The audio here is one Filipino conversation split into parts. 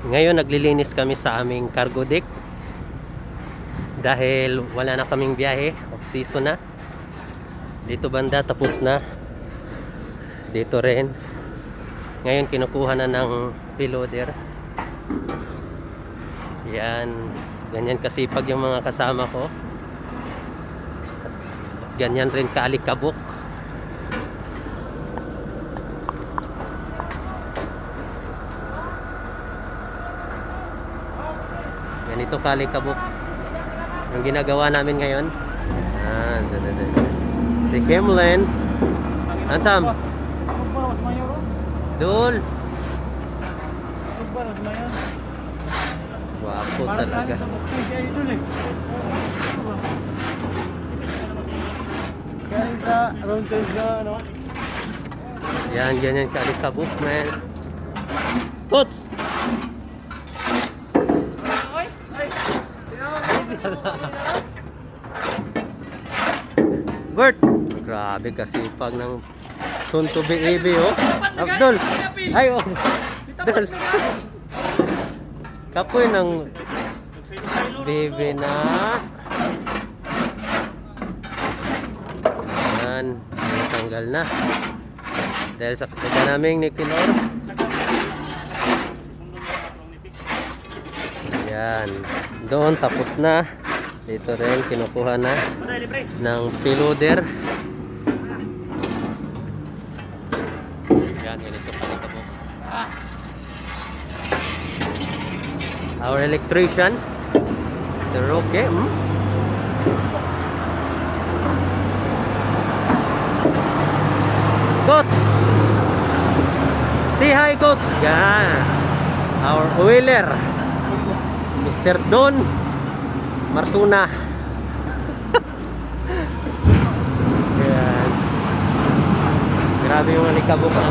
Ngayon naglilinis kami sa aming cargo deck dahil wala na kaming biyahe, off season na. Dito banda tapos na, dito rin. Ngayon kinukuha na ng piloder. Yan, ganyan kasipag yung mga kasama ko. At ganyan rin kaalikabok. Ganito kaalikabok yung ginagawa namin ngayon. Si Kemlen Ansam Dul wapo talaga. Yan, ganyan kaalikabok, man. Tots! Bert! Grabe kasipag ng soon to be EB, oh. Abdul! Ay, oh. Abdul! Kapoy ng baby na. Yan. Tanggal na. Dahil sa kasada naming ni Kinor. Yan. Doon tapos na. Dito rin kinukuha na ng piloder. Yan, ganito kaalikabok. Our electrician, the Roque. Coach! Say hi, Coach! Yan. Our oiler, Mr. Don Marsuna. Yan. Grabe yung alikabok na.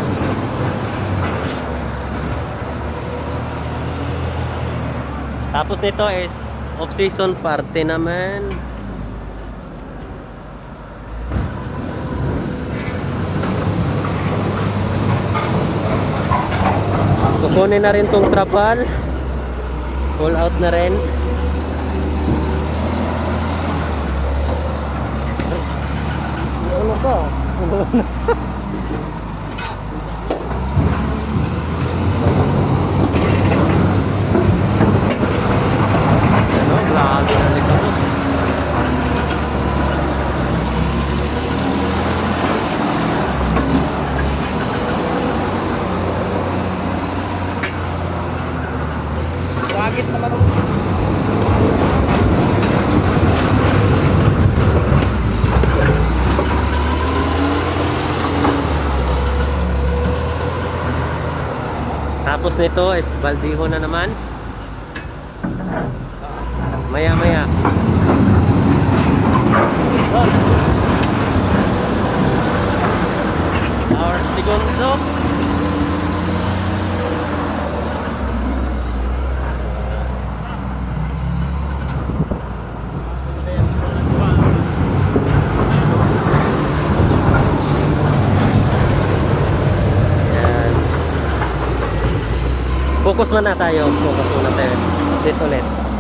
Tapos nito is off-season party naman. Kukunin na rin tong trapal. Pull out na rin. Ano ka? Grabe na likabok. Wagit naman ako. Tapos nito is baldiho na naman. Maya maya. Our segundo. Yan. Focus na tayo. Focus muna tayo. Dito ulit.